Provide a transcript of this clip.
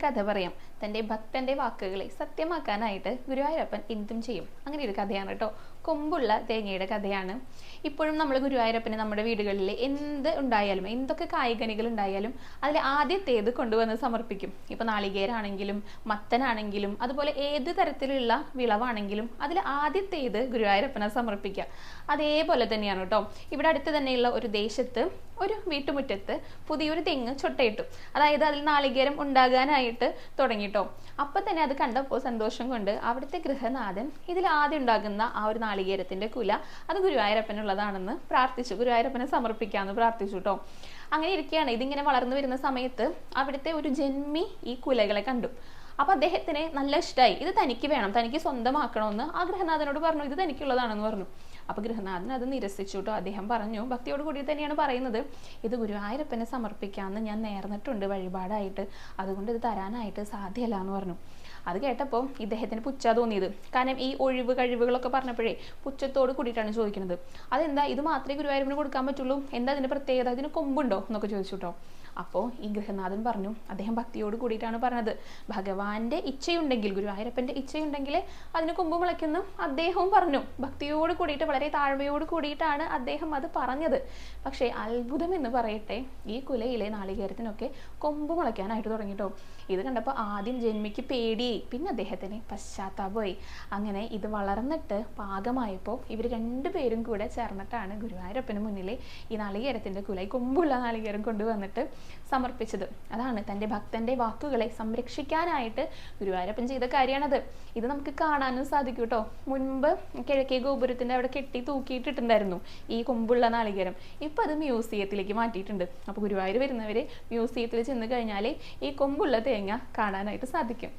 കഥ പറയാം. തൻ്റെ ഭക്തന്റെ വാക്കുകളെ സത്യമാക്കാനായിട്ട് ഗുരുവായൂരപ്പൻ എന്തും ചെയ്യും. അങ്ങനെ ഒരു കഥയാണ് കേട്ടോ. കൊമ്പുള്ള തേങ്ങയുടെ കഥയാണ്. ഇപ്പോഴും നമ്മൾ ഗുരുവായൂരപ്പന് നമ്മുടെ വീടുകളിൽ എന്ത് ഉണ്ടായാലും, എന്തൊക്കെ കായ്കനികൾ ഉണ്ടായാലും അതിൽ ആദ്യത്തേത് കൊണ്ടുവന്ന് സമർപ്പിക്കും. ഇപ്പൊ നാളികേരാണെങ്കിലും മത്തനാണെങ്കിലും അതുപോലെ ഏത് തരത്തിലുള്ള വിളവാണെങ്കിലും അതിൽ ആദ്യത്തേത് ഗുരുവായൂരപ്പനെ സമർപ്പിക്കുക. അതേപോലെ തന്നെയാണ് കേട്ടോ. ഇവിടെ അടുത്ത് തന്നെയുള്ള ഒരു ദേശത്ത് ഒരു വീട്ടുമുറ്റത്ത് പുതിയൊരു തെങ്ങ് ചൊട്ടയിട്ടു. അതായത് അതിൽ നാളികേരം ഉണ്ടാകാനായിട്ട് തുടങ്ങിട്ടോ. അപ്പൊ തന്നെ അത് കണ്ടപ്പോൾ സന്തോഷം കൊണ്ട് അവിടുത്തെ ഗൃഹനാഥൻ ഇതിൽ ആദ്യം ഉണ്ടാകുന്ന ആ ഒരു നാളികേരത്തിന്റെ കുല അത് ഗുരുവായൂരപ്പനുള്ളതാണെന്ന് പ്രാർത്ഥിച്ചു. ഗുരുവായൂരപ്പനെ സമർപ്പിക്കാമെന്ന് പ്രാർത്ഥിച്ചു കേട്ടോ. അങ്ങനെ ഇരിക്കുകയാണ്. ഇതിങ്ങനെ വളർന്നു വരുന്ന സമയത്ത് അവിടുത്തെ ഒരു ജന്മി ഈ കുലകളെ കണ്ടു. അപ്പൊ അദ്ദേഹത്തിന് നല്ല ഇഷ്ടമായി. ഇത് തനിക്ക് വേണം, തനിക്ക് സ്വന്തമാക്കണമെന്ന് ആ ഗൃഹനാഥനോട് പറഞ്ഞു. ഇത് തനിക്കുള്ളതാണെന്ന് പറഞ്ഞു. അപ്പൊ ഗൃഹനാഥൻ അത് നിരസിച്ചു കേട്ടോ. അദ്ദേഹം പറഞ്ഞു, ഭക്തിയോട് കൂടി തന്നെയാണ് പറയുന്നത്, ഇത് ഗുരുവായൂരപ്പനെ സമർപ്പിക്കാമെന്ന് ഞാൻ നേർന്നിട്ടുണ്ട് വഴിപാടായിട്ട്, അതുകൊണ്ട് ഇത് തരാനായിട്ട് സാധ്യമല്ല എന്ന് പറഞ്ഞു. അത് കേട്ടപ്പോൾ ഇദ്ദേഹത്തിന് പുച്ഛ തോന്നിയത്. കാരണം ഈ ഒഴിവ് കഴിവുകളൊക്കെ പറഞ്ഞപ്പോഴേ പുച്ഛത്തോട് കൂടിയിട്ടാണ് ചോദിക്കുന്നത്. അതെന്താ, ഇത് മാത്രമേ ഗുരുവായൂരപ്പന് കൊടുക്കാൻ പറ്റുള്ളൂ, എന്താ അതിന്റെ പ്രത്യേകത, ഇതിന് കൊമ്പുണ്ടോ എന്നൊക്കെ ചോദിച്ചു കേട്ടോ. അപ്പോൾ ഈ ഗൃഹനാഥൻ പറഞ്ഞു, അദ്ദേഹം ഭക്തിയോട് കൂടിയിട്ടാണ് പറഞ്ഞത്, ഭഗവാന്റെ ഇച്ഛയുണ്ടെങ്കിൽ, ഗുരുവായൂരപ്പന്റെ ഇച്ഛയുണ്ടെങ്കിൽ അതിന് കൊമ്പ് മുളയ്ക്കുന്നു അദ്ദേഹവും പറഞ്ഞു. ഭക്തിയോട് കൂടിയിട്ട് വളരെ താഴ്മയോട് കൂടിയിട്ടാണ് അദ്ദേഹം അത് പറഞ്ഞത്. പക്ഷേ അത്ഭുതം എന്ന് പറയട്ടെ, ഈ കുലയിലെ നാളികേരത്തിനൊക്കെ കൊമ്പ് മുളയ്ക്കാനായിട്ട് തുടങ്ങിട്ടോ. ഇത് കണ്ടപ്പോൾ ആദ്യം ജന്മിക്ക് പേടിയായി, പിന്നെ അദ്ദേഹത്തിന് പശ്ചാത്താപമായി. അങ്ങനെ ഇത് വളർന്നിട്ട് പാകമായപ്പോൾ ഇവർ രണ്ടുപേരും കൂടെ ചേർന്നിട്ടാണ് ഗുരുവായൂരപ്പന് മുന്നിൽ ഈ നാളികേരത്തിന്റെ കുല, ഈ കൊമ്പുള്ള നാളികേരം കൊണ്ടുവന്നിട്ട് സമർപ്പിച്ചത്. അതാണ് തൻ്റെ ഭക്തന്റെ വാക്കുകളെ സംരക്ഷിക്കാനായിട്ട് ഗുരുവായൂരപ്പൻ ചെയ്ത കാര്യമാണത്. ഇത് നമുക്ക് കാണാനും സാധിക്കും കേട്ടോ. മുൻപ് കിഴക്കേ ഗോപുരത്തിന്റെ അവിടെ കെട്ടി തൂക്കിയിട്ടിട്ടുണ്ടായിരുന്നു ഈ കൊമ്പുള്ള നാളികേരം. ഇപ്പൊ അത് മ്യൂസിയത്തിലേക്ക് മാറ്റിയിട്ടുണ്ട്. അപ്പൊ ഗുരുവായൂർ വരുന്നവര് മ്യൂസിയത്തിൽ ചെന്ന് കഴിഞ്ഞാൽ ഈ കൊമ്പുള്ള തേങ്ങ കാണാനായിട്ട് സാധിക്കും.